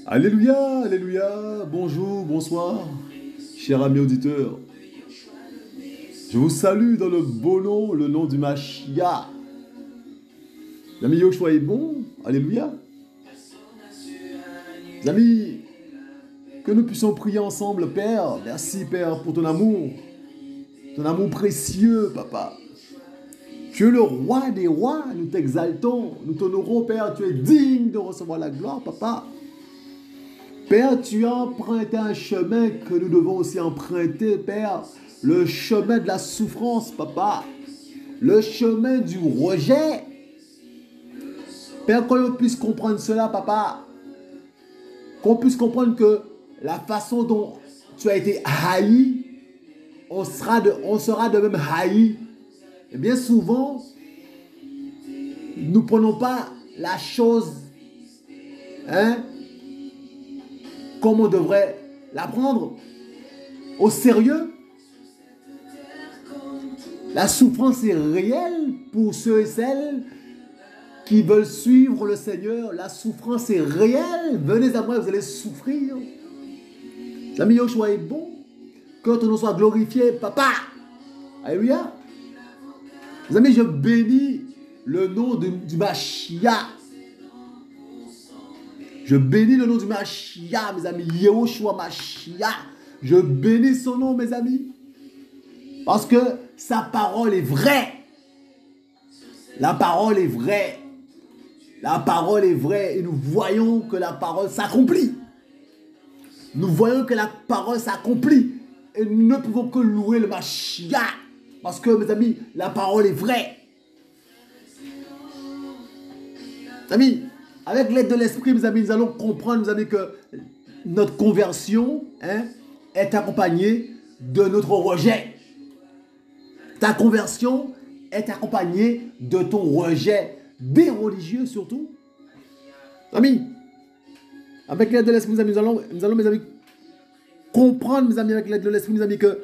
Alléluia, alléluia, bonjour, bonsoir, chers amis auditeurs. Je vous salue dans le beau nom, le nom du Machia. L'ami Yoshua est bon, alléluia. Les amis, que nous puissions prier ensemble, Père. Merci, Père, pour ton amour précieux, Papa. Tu es le roi des rois, nous t'exaltons, nous t'honorons, Père. Tu es digne de recevoir la gloire, Papa. Père, tu as emprunté un chemin que nous devons aussi emprunter, Père. Le chemin de la souffrance, Papa. Le chemin du rejet. Père, qu'on puisse comprendre cela, Papa. Qu'on puisse comprendre que la façon dont tu as été haï, on sera de même haï. Et bien souvent, nous ne prenons pas la chose, comme on devrait la prendre au sérieux. La souffrance est réelle pour ceux et celles qui veulent suivre le Seigneur. La souffrance est réelle. Venez à moi, vous allez souffrir. L'ami Yoshua est bon. Que ton nom soit glorifié, Papa. Alléluia. Les amis, je bénis le nom du Machia. Je bénis le nom du Machia, mes amis. Yehoshua Machia. Je bénis son nom, mes amis. Parce que sa parole est vraie. La parole est vraie. La parole est vraie. Et nous voyons que la parole s'accomplit. Nous voyons que la parole s'accomplit. Et nous ne pouvons que louer le Machia. Parce que, mes amis, la parole est vraie. Amis, avec l'aide de l'Esprit, mes amis, nous allons comprendre, mes amis, que notre conversion est accompagnée de notre rejet. Ta conversion est accompagnée de ton rejet, des religieux surtout. Amis, avec l'aide de l'Esprit, mes amis, nous allons, mes amis, comprendre, mes amis, avec l'aide de l'Esprit, mes amis, que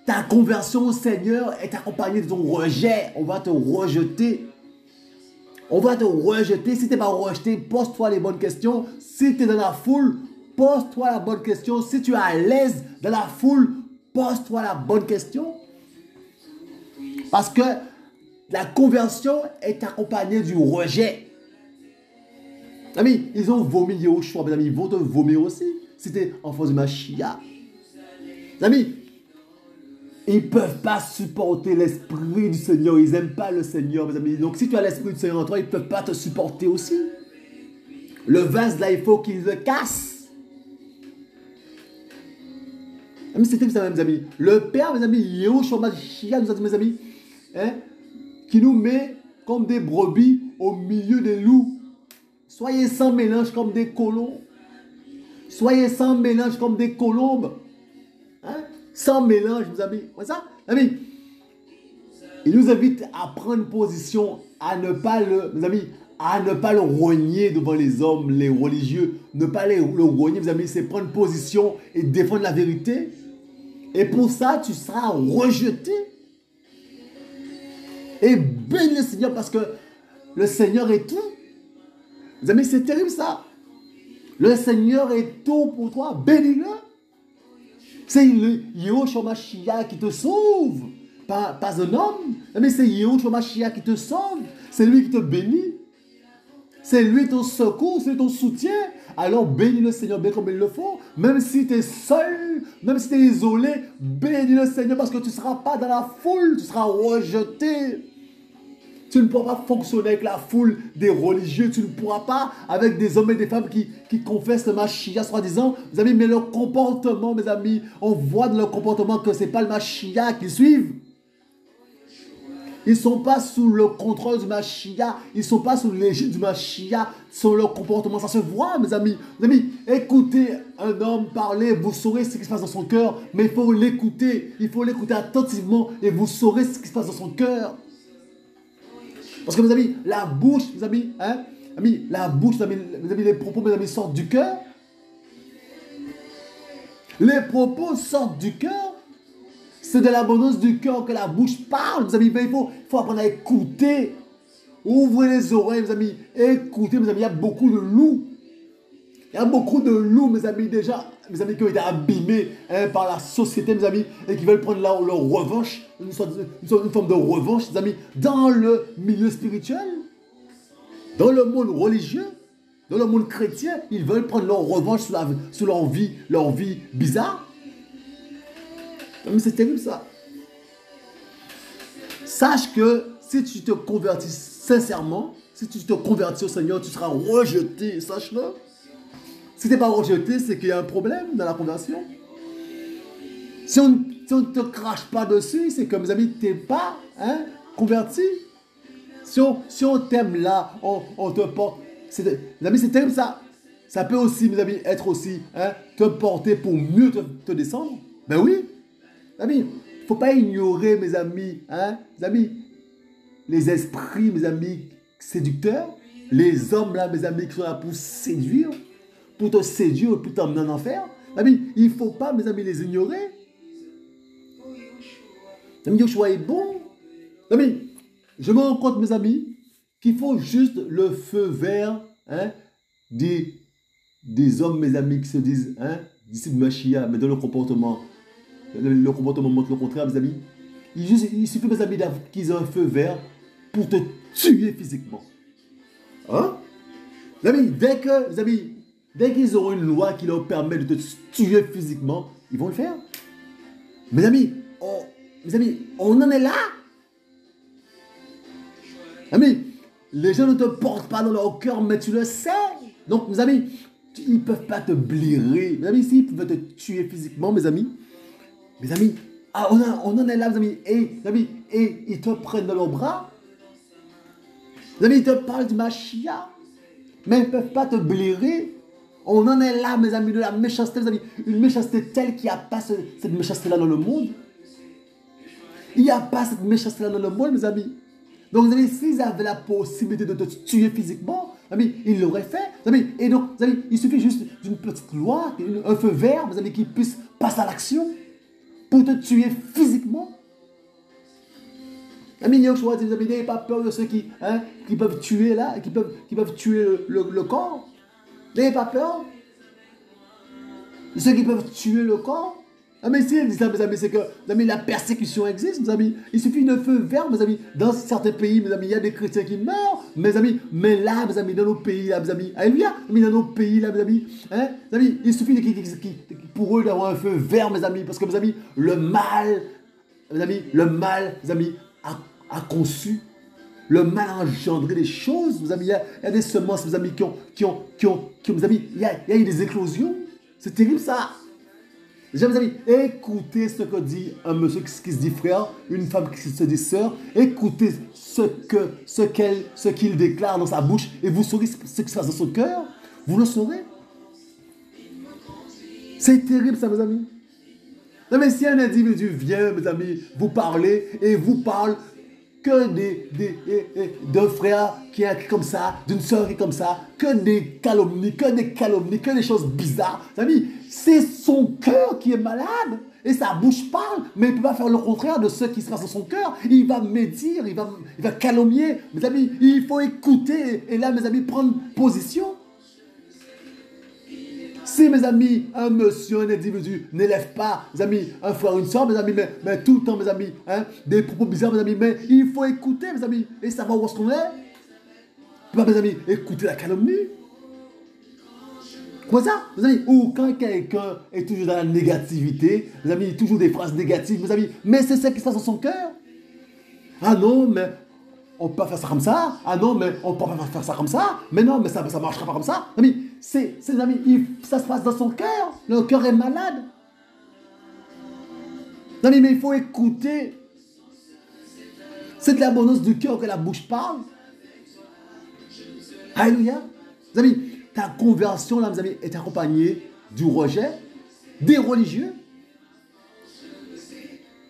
ta conversion au Seigneur est accompagnée de ton rejet. On va te rejeter. On va te rejeter. Si tu n'es pas rejeté, pose-toi les bonnes questions. Si tu es dans la foule, pose-toi la bonne question. Si tu es à l'aise dans la foule, pose-toi la bonne question. Parce que la conversion est accompagnée du rejet. Amis, ils ont vomi Yehoshua, mes amis. Ils vont te vomir aussi. Si tu es enfant du Machia. Amis, ils ne peuvent pas supporter l'Esprit du Seigneur. Ils n'aiment pas le Seigneur, mes amis. Donc, si tu as l'Esprit du Seigneur en toi, ils ne peuvent pas te supporter aussi. Le vase, là, il faut qu'ils le cassent. Amis, c'était ça, mes amis. Le Père, mes amis, Yehoshua Mashiach nous a dit, mes amis, qui nous met comme des brebis au milieu des loups. Soyez sans mélange comme des colons. Soyez sans mélange comme des colombes. Sans mélange, mes amis. C'est ça? Amis, il nous invite à prendre position, à ne pas mes amis, à ne pas le rogner devant les hommes, les religieux. Ne pas le rogner, mes amis, c'est prendre position et défendre la vérité. Et pour ça, tu seras rejeté. Et bénis le Seigneur parce que le Seigneur est tout. Mes amis, c'est terrible ça. Le Seigneur est tout pour toi. Bénis-le. C'est le Yehoshua Mashiach qui te sauve. Pas un homme. Mais c'est Yehoshua Mashiach qui te sauve. C'est lui qui te bénit. C'est lui ton secours, c'est lui ton soutien. Alors bénis le Seigneur bien comme il le faut. Même si tu es seul, même si tu es isolé, bénis le Seigneur parce que tu ne seras pas dans la foule, tu seras rejeté. Tu ne pourras pas fonctionner avec la foule des religieux. Tu ne pourras pas avec des hommes et des femmes qui confessent le Mashiach, soi-disant. Mes amis, mais leur comportement, mes amis, on voit dans leur comportement que ce n'est pas le Mashiach qu'ils suivent. Ils ne sont pas sous le contrôle du Mashiach. Ils ne sont pas sous l'égide du Mashiach. Sur leur comportement. Ça se voit, mes amis. Mes amis, écoutez un homme parler. Vous saurez ce qui se passe dans son cœur. Mais il faut l'écouter. Il faut l'écouter attentivement. Et vous saurez ce qui se passe dans son cœur. Parce que, mes amis, la bouche, mes amis, la bouche, mes amis, les propos, mes amis, sortent du cœur. Les propos sortent du cœur. C'est de l'abondance du cœur que la bouche parle, mes amis. Il faut apprendre à écouter. Ouvrez les oreilles, mes amis. Écoutez, mes amis, il y a beaucoup de loups. Il y a beaucoup de loups, mes amis, déjà, mes amis, qui ont été abîmés par la société, mes amis, et qui veulent prendre leur revanche, une forme de revanche, mes amis, dans le milieu spirituel, dans le monde religieux, dans le monde chrétien. Ils veulent prendre leur revanche sur leur vie bizarre. Mais c'est terrible ça. Sache que si tu te convertis sincèrement, si tu te convertis au Seigneur, tu seras rejeté, sache-le. Si tu n'es pas rejeté, c'est qu'il y a un problème dans la conversion. Si on ne te crache pas dessus, c'est que, mes amis, tu n'es pas converti. Si on t'aime là, on te porte. Mes amis, c'est terrible ça. Ça peut aussi, mes amis, être aussi te porter pour mieux te descendre. Ben oui. Mes amis, il ne faut pas ignorer, mes amis, les esprits, mes amis, séducteurs, les hommes là, mes amis, qui sont là pour séduire, pour te séduire, pour t'emmener en enfer. Mes amis, il ne faut pas, mes amis, les ignorer. Mes amis, Yoshua est bon. Mes amis, je me rends compte, mes amis, qu'il faut juste le feu vert des hommes, mes amis, qui se disent disciples de Mashiach, mais dans le comportement. Le comportement montre le contraire, mes amis. Il suffit, mes amis, qu'ils aient un feu vert pour te tuer physiquement. Hein? Mes amis, dès qu'ils auront une loi qui leur permet de te tuer physiquement, ils vont le faire. Mes amis, on en est là. Amis, les gens ne te portent pas dans leur cœur, mais tu le sais. Donc, mes amis, ils ne peuvent pas te blairer. Mes amis, s'ils peuvent te tuer physiquement, mes amis, on en est là, mes amis. Et ils te prennent dans leurs bras. Mes amis, ils te parlent du Mashiach, mais ils ne peuvent pas te blairer. On en est là, mes amis, de la méchanceté, mes amis. Une méchanceté telle qu'il n'y a pas cette méchanceté-là dans le monde. Il n'y a pas cette méchanceté-là dans le monde, mes amis. Donc, mes amis, s'ils avaient la possibilité de te tuer physiquement, mes amis, ils l'auraient fait. Mes amis, et donc, mes amis, il suffit juste d'une petite loi, un feu vert, mes amis, qui puisse passer à l'action pour te tuer physiquement. Amis, Yoshua dit, mes amis, n'ayez pas peur de ceux qui peuvent tuer là, qui peuvent tuer le corps. N'ayez pas peur de ceux qui peuvent tuer le corps. Ah, mais si elle dit ça, mes amis, c'est que, mes amis, la persécution existe, mes amis. Il suffit d'un feu vert, mes amis. Dans certains pays, mes amis, il y a des chrétiens qui meurent, mes amis. Mais là, mes amis, dans nos pays, là, mes amis, alléluia, dans nos pays, là, mes amis, mes amis, il suffit pour eux d'avoir un feu vert, mes amis, parce que, mes amis, le mal, mes amis, a conçu. Le mal a engendré des choses, mes amis. Il y a des semences, mes amis, mes amis, il y a eu des éclosions. C'est terrible, ça. Déjà, mes amis, écoutez ce que dit un monsieur qui se dit frère, une femme qui se dit sœur. Écoutez ce qu'il déclare dans sa bouche et vous saurez ce qui se passe dans son cœur. Vous le saurez. C'est terrible, ça, mes amis. Non, mais si un individu vient, mes amis, vous parler et vous parle que d'un frère qui est comme ça, d'une soeur qui est comme ça, que des calomnies, que des choses bizarres. Mes amis, c'est son cœur qui est malade. Et sa bouche parle, mais il ne peut pas faire le contraire de ce qui se passe dans son cœur. Il va médire, il va calomnier. Mes amis, il faut écouter et là, mes amis, prendre position. Si, mes amis, un monsieur, un individu n'élève pas, mes amis, un frère, une soeur, mes amis, mais tout le temps, mes amis, des propos bizarres, mes amis, mais il faut écouter, mes amis, et savoir où est-ce qu'on est. Pas, mes amis, écouter la calomnie. Comment ça, mes amis? Ou quand quelqu'un est toujours dans la négativité, mes amis, toujours des phrases négatives, mes amis, mais c'est ça qui se passe dans son cœur. Ah non, mais on peut pas faire ça comme ça. Ah non, mais on peut pas faire ça comme ça. Mais non, mais ça ne marchera pas comme ça. Amis, ça se passe dans son cœur. Le cœur est malade. Amis, mais il faut écouter. C'est de l'abondance du cœur que la bouche parle. Alléluia. Mes amis, ta conversion, là, mes amis, est accompagnée du rejet des religieux.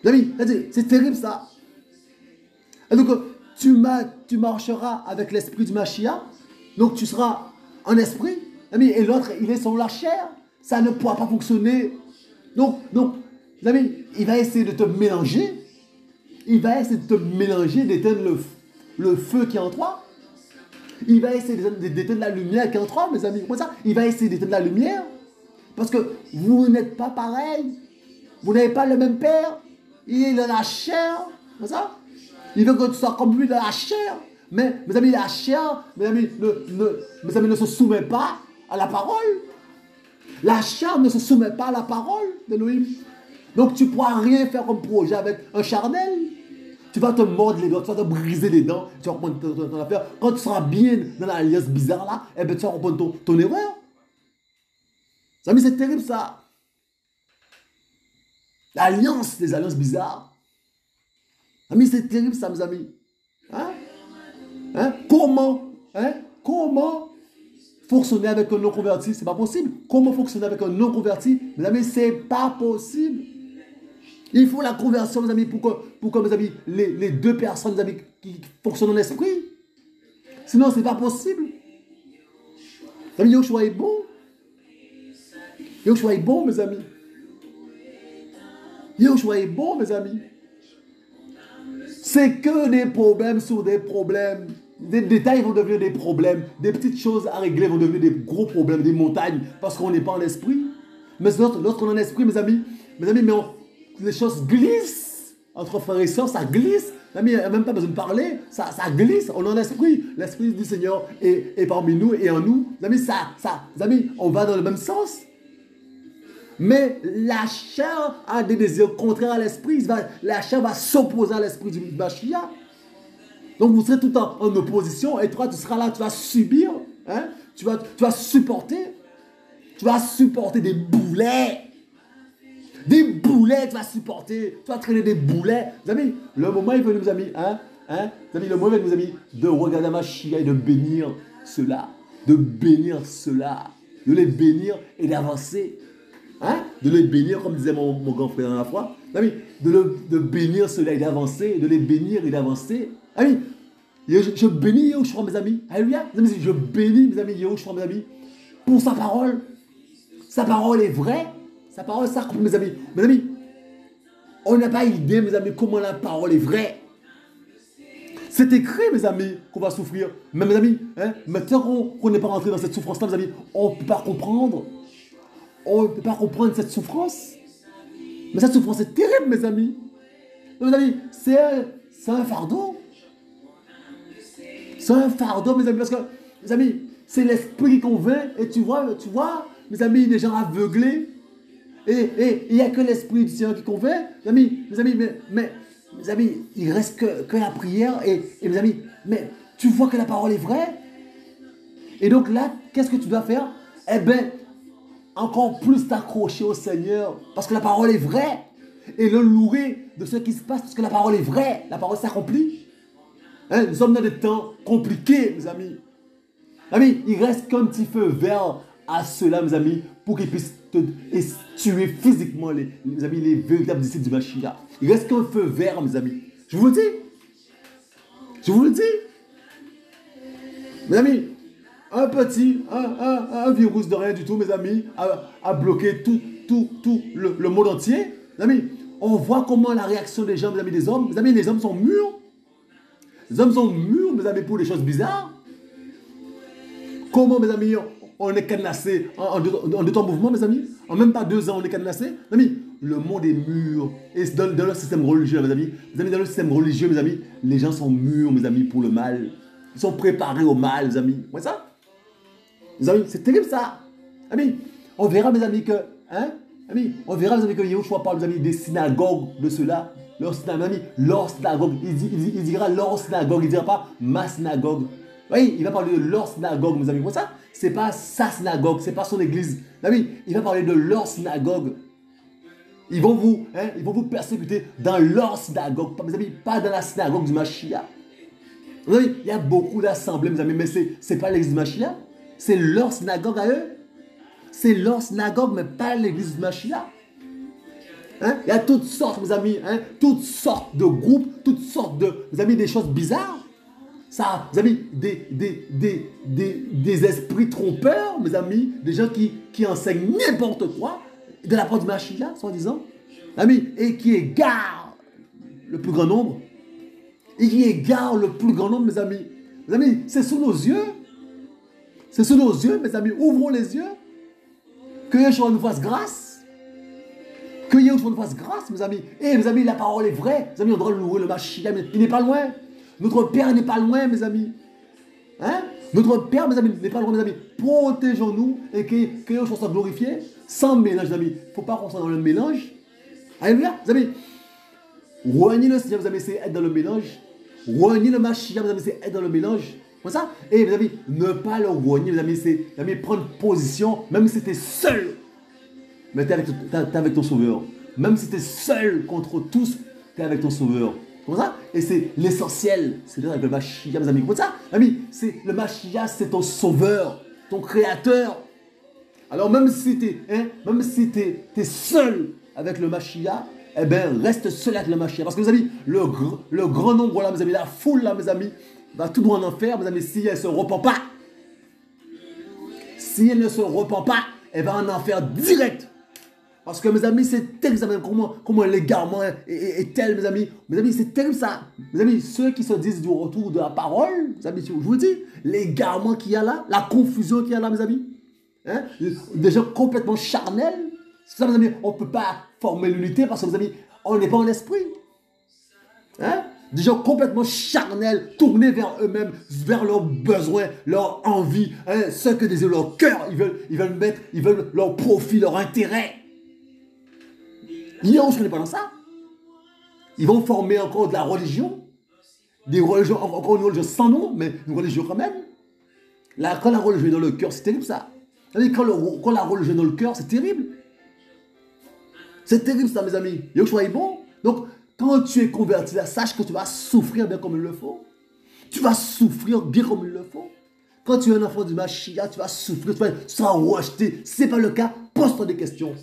Mes amis, c'est terrible ça. Et donc, tu marcheras avec l'esprit du Mashiach, donc tu seras en esprit, et l'autre, il est sur la chair. Ça ne pourra pas fonctionner. Donc, les amis, il va essayer de te mélanger. Il va essayer de te mélanger, d'éteindre le feu qui est en toi. Il va essayer d'éteindre la lumière qui est en toi, mes amis. Comment ça? Il va essayer d'éteindre la lumière. Parce que vous n'êtes pas pareil. Vous n'avez pas le même père. Il est dans la chair. Comme ça? Il veut que tu sois comme lui dans la chair. Mais, mes amis, la chair, mes amis, ne se soumet pas à la parole. La chair ne se soumet pas à la parole d'Élohim. Donc, tu ne pourras rien faire comme projet avec un charnel. Tu vas te mordre les doigts, tu vas te briser les dents, tu vas reprendre ton affaire. Quand tu seras bien dans l'alliance bizarre là, eh ben, tu vas reprendre ton erreur. Mes amis, c'est terrible ça. L'alliance des alliances bizarres. Mes amis, c'est terrible ça, mes amis. Comment fonctionner avec un non-converti? C'est pas possible. Comment fonctionner avec un non-converti? Mes amis, c'est pas possible. Il faut la conversion, mes amis, pour que mes amis, les deux personnes, mes amis, qui fonctionnent en esprit. Sinon, c'est pas possible. Mes amis, Yoshua est bon. Yoshua est bon, mes amis. Yoshua est bon, mes amis. C'est que des problèmes sur des problèmes. Des détails vont devenir des problèmes. Des petites choses à régler vont devenir des gros problèmes, des montagnes, parce qu'on n'est pas en esprit. Mais lorsqu'on est en esprit, mes amis, les choses glissent. Entre frères et sœurs, ça glisse. Mes amis, il n'y a même pas besoin de parler. Ça glisse. On est en esprit. L'esprit du Seigneur est parmi nous et en nous. Mes amis, on va dans le même sens. Mais la chair a des désirs contraires à l'esprit. La chair va s'opposer à l'esprit du Mashiach. Donc vous serez tout en opposition. Et toi, tu seras là, tu vas subir. Tu vas supporter. Tu vas supporter des boulets. Des boulets, tu vas supporter. Tu vas traîner des boulets. Mes amis, le moment est venu, mes amis. Le moment est venu, mes amis, de regarder Mashiach et de bénir cela. De bénir cela. De les bénir et d'avancer. De les bénir, comme disait mon grand frère dans la foi. De bénir cela et d'avancer, de les bénir et d'avancer. Je bénis Yahushua, mes amis. Alléluia. Je bénis, mes amis, Yahushua, mes amis, pour sa parole. Sa parole est vraie. Sa parole s'accomplit, mes amis. Mes amis, on n'a pas idée, mes amis, comment la parole est vraie. C'est écrit, mes amis, qu'on va souffrir. Mais, mes amis, maintenant qu'on n'est pas rentré dans cette souffrance-là, mes amis, on ne peut pas comprendre. On ne peut pas comprendre cette souffrance. Mais cette souffrance est terrible, mes amis. Mes amis, c'est un fardeau. C'est un fardeau, mes amis, parce que, mes amis, c'est l'esprit qui convainc. Et tu vois, mes amis, des gens aveuglés. Et il n'y a que l'esprit du Seigneur qui convainc. Mes amis, mais mes amis, il ne reste que la prière. Et mes amis, mais tu vois que la parole est vraie. Et donc là, qu'est-ce que tu dois faire? Eh bien, encore plus t'accrocher au Seigneur, parce que la parole est vraie, et le louer de ce qui se passe, parce que la parole est vraie, la parole s'accomplit. Nous sommes dans des temps compliqués, mes amis. Il reste qu'un petit feu vert à ceux-là, mes amis, pour qu'ils puissent te tuer physiquement les véritables disciples du Mashiach. Il reste qu'un feu vert, mes amis. Je vous le dis. Je vous le dis. Mes amis, un virus de rien du tout, mes amis, a bloqué tout le monde entier. Mes amis, on voit comment la réaction des gens, mes amis, des hommes. Mes amis, les hommes sont mûrs. Les hommes sont mûrs, mes amis, pour des choses bizarres. Comment, mes amis, on est cadenassé en deux temps mouvement, mes amis. En même pas 2 ans, on est cadenassé. Mes amis, le monde est mûr. Et dans le système religieux, mes amis, dans le système religieux, mes amis, les gens sont mûrs, mes amis, pour le mal. Ils sont préparés au mal, mes amis. Vous voyez ça? Mes amis, c'est terrible ça. Amis, on verra, mes amis, que Yahushua parle, mes amis, des synagogues de ceux-là. Leur synagogue, il dira leur synagogue, il ne dira pas ma synagogue. Oui, il va parler de leur synagogue, mes amis. Vous voyez ça? Ce n'est pas sa synagogue, ce n'est pas son église. Amis, il va parler de leur synagogue. Ils vont vous persécuter dans leur synagogue, mes amis, pas dans la synagogue du Mashiach. Vous savez, il y a beaucoup d'assemblées, mes amis, mais ce n'est pas l'église du Mashiach. C'est leur synagogue à eux. C'est leur synagogue, mais pas l'église du Mashiach. Il y a toutes sortes, mes amis, toutes sortes de groupes, toutes sortes mes amis, des choses bizarres. Ça, mes amis, des esprits trompeurs, mes amis, des gens qui enseignent n'importe quoi, de la part du Mashiach, soi-disant, amis, et qui égarent le plus grand nombre. Et qui égarent le plus grand nombre, mes amis. Mes amis, c'est sous nos yeux. C'est sous nos yeux, mes amis. Ouvrons les yeux. Que Yeshua nous fasse grâce. Que Yeshua nous fasse grâce, mes amis. Et mes amis, la parole est vraie. Mes amis, on doit louer le Mashiach. Il n'est pas loin. Notre Père n'est pas loin, mes amis. Hein? Notre Père, mes amis, n'est pas loin, mes amis. Protégeons-nous et que Yeshua soit glorifié sans mélange, mes amis. Il ne faut pas qu'on soit dans le mélange. Alléluia, mes amis. Renier le Seigneur, mes amis, c'est être dans le mélange. Renier le Mashiach, mes amis, c'est être dans le mélange. Comme ça. Et mes amis, ne pas le renier, mes amis, c'est prendre position, même si tu es seul. Mais tu es avec ton Sauveur. Même si tu es seul contre tous, tu es avec ton Sauveur. Comme ça. Et c'est l'essentiel. C'est avec le Mashiach, mes amis. Comme ça. Amis, le Mashiach, c'est ton Sauveur, ton Créateur. Alors même si tu es seul avec le Mashiach, eh bien, reste seul avec le Mashiach. Parce que, mes amis, le grand nombre, là, mes amis, la foule, là, mes amis, va tout droit en enfer, mes amis, si elle ne se repent pas. Si elle ne se repent pas, elle va en enfer direct. Parce que, mes amis, c'est terrible, comment l'égarement est tel, mes amis. Mes amis, c'est terrible ça. Mes amis, ceux qui se disent du retour de la parole, mes amis, je vous dis, l'égarement qu'il y a là, la confusion qu'il y a là, mes amis. Hein? Des gens complètement charnels. C'est ça, mes amis, on ne peut pas former l'unité parce que, mes amis, on n'est pas en esprit. Hein? Des gens complètement charnels, tournés vers eux-mêmes, vers leurs besoins, leurs envies, hein? Ce que désire leur cœur. Ils veulent leur profit, leur intérêt. On n'est pas dans ça. Ils vont former encore de la religion. Des religions, encore une religion sans nom, mais une religion quand même. Là, quand la religion est dans le cœur, c'est terrible ça. Quand la religion est dans le cœur, c'est terrible. C'est terrible ça, mes amis. Yeshua est bon. Donc, quand tu es converti là, sache que tu vas souffrir bien comme il le faut. Tu vas souffrir bien comme il le faut. Quand tu es un enfant du Mashiach, tu vas souffrir, tu seras rejeté. Si ce n'est pas le cas, pose-toi des questions.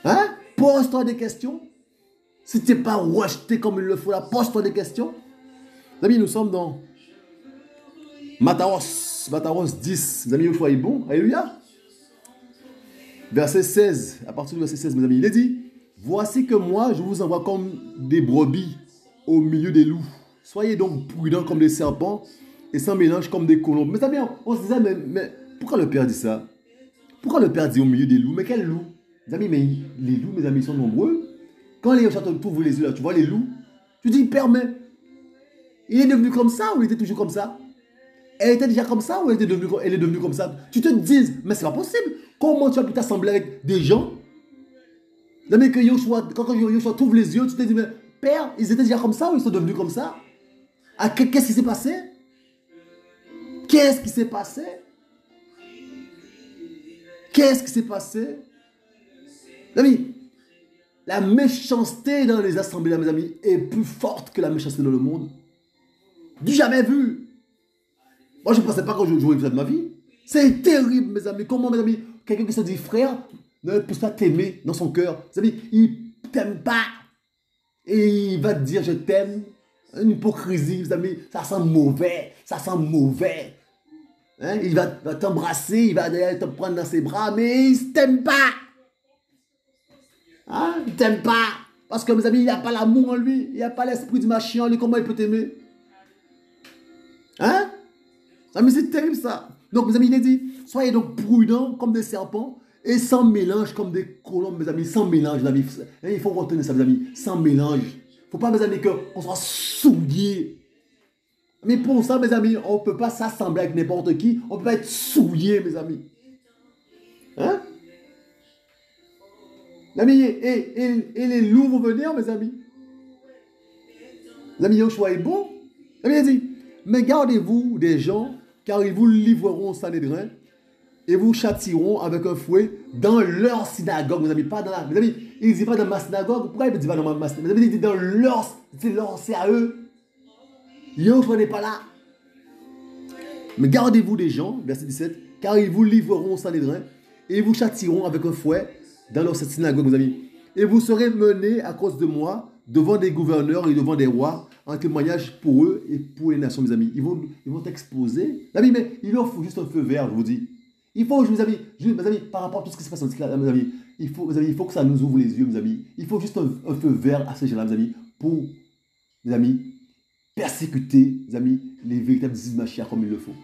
Hein? Pose-toi des questions. Si tu n'es pas rejeté comme il le faut là, pose-toi des questions. Les amis, nous sommes dans Mataros 10. Les amis, Yeshua est bon. Alléluia. Verset 16, à partir du verset 16, mes amis, il est dit, voici que moi, je vous envoie comme des brebis au milieu des loups. Soyez donc prudents comme des serpents et sans mélange comme des colombes. Mes amis, on se disait, mais pourquoi le Père dit ça? Pourquoi le Père dit au milieu des loups? Mais quels loups? Mes amis, mais les loups, mes amis, sont nombreux. Quand les châteaux t'ouvrent les yeux là, tu vois les loups. Tu dis, Père, mais il est devenu comme ça ou il était toujours comme ça? Elle était déjà comme ça ou elle est devenue comme ça? Tu te dis, mais c'est pas possible. Comment tu as pu t'assembler avec des gens? Mais que quand Yeshua t'ouvre les yeux, tu te dis, mais Père, ils étaient déjà comme ça ou ils sont devenus comme ça? Ah, qu'est-ce qui s'est passé? Qu'est-ce qui s'est passé? Qu'est-ce qui s'est passé? Amis, la méchanceté dans les assemblées, mes amis, est plus forte que la méchanceté dans le monde. Du jamais vu. Moi, je ne pensais pas que j'aurais vu ça de ma vie. C'est terrible, mes amis. Comment, mes amis, quelqu'un qui se dit frère ne peut pas t'aimer dans son cœur. Mes amis, il ne t'aime pas. Et il va te dire je t'aime. Une hypocrisie, mes amis. Ça sent mauvais. Ça sent mauvais. Hein? Il va t'embrasser. Il va te prendre dans ses bras. Mais il ne t'aime pas. Hein? Il ne t'aime pas. Parce que, mes amis, il n'a pas l'amour en lui. Il n'a pas l'esprit du Mashiach en lui. Comment il peut t'aimer? Hein? Mais c'est terrible ça. Donc, mes amis, il est dit, soyez donc prudents comme des serpents et sans mélange comme des colombes, mes amis. Sans mélange, mes amis. Il faut retenir ça, mes amis. Sans mélange. Il ne faut pas, mes amis, qu'on soit souillés. Mais pour ça, mes amis, on ne peut pas s'assembler avec n'importe qui. On ne peut pas être souillés, mes amis. Hein? Les amis, et les loups vont venir, mes amis. Les amis, Yeshua est bon. Les amis, il dit, mais gardez-vous des gens, car ils vous livreront au Sanhédrin et vous châtieront avec un fouet dans leur synagogue, mes amis. Pas dans la... Mes amis, il ne dit pas dans ma synagogue. Pourquoi il ne dit pas dans ma synagogue? Mes amis, il dit dans leur... C'est à eux. Yeshua n'est pas là. Mais gardez-vous des gens, verset 17, car ils vous livreront au Sanhédrin et ils vous châtieront avec un fouet dans leur synagogue, mes amis. Et vous serez menés à cause de moi devant des gouverneurs et devant des rois en témoignage pour eux et pour les nations, mes amis. Ils vont t'exposer. Mes amis, mais il leur faut juste un feu vert, je vous dis. Il faut, mes amis, par rapport à tout ce qui se passe en mes amis, il faut que ça nous ouvre les yeux, mes amis. Il faut juste un feu vert à ces gens-là, mes amis, pour, mes amis, persécuter, mes amis, les véritables disciples de Mashiach comme il le faut.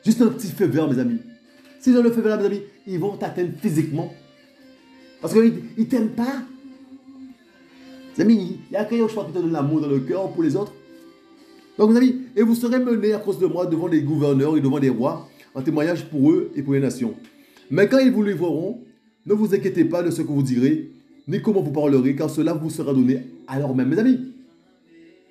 Juste un petit feu vert, mes amis. S'ils ont le feu vert, mes amis, ils vont t'atteindre physiquement. Parce qu'ils ne t'aiment pas. Mes amis, il y a quelque chose qui te donne l'amour dans le cœur pour les autres. Donc, mes amis, et vous serez menés à cause de moi devant les gouverneurs et devant les rois, en témoignage pour eux et pour les nations. Mais quand ils vous livreront, ne vous inquiétez pas de ce que vous direz, ni comment vous parlerez, car cela vous sera donné à l'heure même. Mes amis,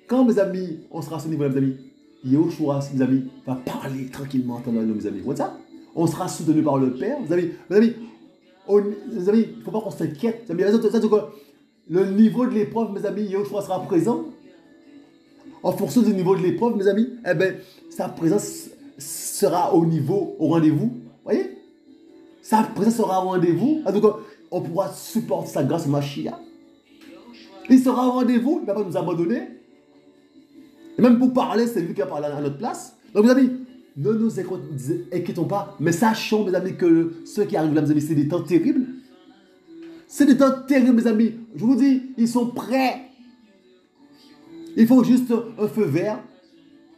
quand, mes amis, on sera à ce niveau-là, mes amis, Yahushua, mes amis, va parler tranquillement à nous, mes amis. Vous voyez ça? On sera soutenu par le Père. Mes amis, il ne faut pas qu'on s'inquiète. Le niveau de l'épreuve, mes amis, Yahushua sera présent. En fonction du niveau de l'épreuve, mes amis, eh bien, sa présence sera au niveau, au rendez-vous. Vous voyez? Sa présence sera au rendez-vous. En tout cas, on pourra supporter sa grâce Mashiach. Il sera au rendez-vous, il ne va pas nous abandonner. Et même pour parler, c'est lui qui va parler à notre place. Donc, mes amis, ne nous inquiétons pas, mais sachons, mes amis, que ceux qui arrivent là, mes amis, c'est des temps terribles. C'est des temps terribles, mes amis. Je vous dis, ils sont prêts. Il faut juste un feu vert.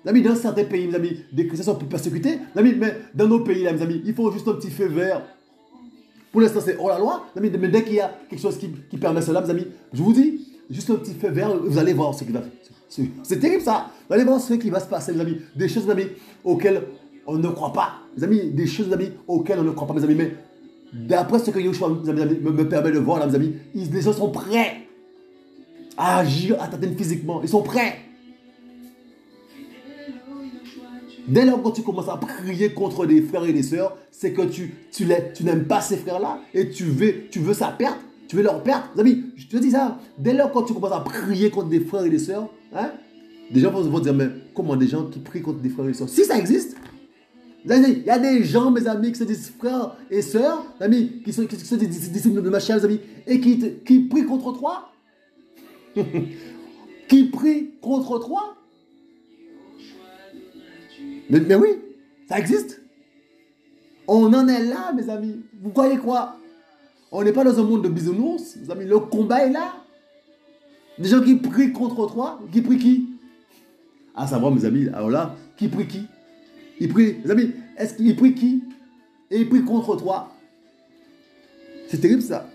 Mes amis, dans certains pays, mes amis, des chrétiens sont persécutés. Mes amis, mais dans nos pays, là, mes amis, il faut juste un petit feu vert. Pour l'instant, c'est hors la loi. Mes amis, mais dès qu'il y a quelque chose qui permet cela, mes amis, je vous dis, juste un petit feu vert, vous allez voir ce qui va faire. C'est terrible ça. Vous allez voir ce qui va se passer, mes amis. Des choses, mes amis, auxquelles on ne croit pas. Mes amis, des choses, mes amis, auxquelles on ne croit pas, mes amis. Mais d'après ce que Yahushua me permet de voir, là, mes amis, les gens sont prêts à agir, à t'atteindre physiquement. Ils sont prêts. Dès lors que tu commences à prier contre des frères et des sœurs, c'est que tu n'aimes pas ces frères-là et tu veux sa perte. Tu veux leur perte. Mes amis, je te dis ça. Dès lors que tu commences à prier contre des frères et des sœurs, hein, des gens vont dire, mais comment des gens qui prient contre des frères et des sœurs? Si ça existe. Il y a des gens, mes amis, qui se disent frères et sœurs, amis, qui se disent disciples de Mashiach, amis, et qui prient contre toi. Qui prient contre toi. Mais oui, ça existe. On en est là, mes amis. Vous croyez quoi? On n'est pas dans un monde de bisounours, mes amis. Le combat est là. Des gens qui prient contre toi. Qui prient qui? Ah, ça va, mes amis. Alors là, qui prie qui? Il prie, mes amis, est-ce qu'il prie qui? Et il prie contre toi. C'est terrible ça.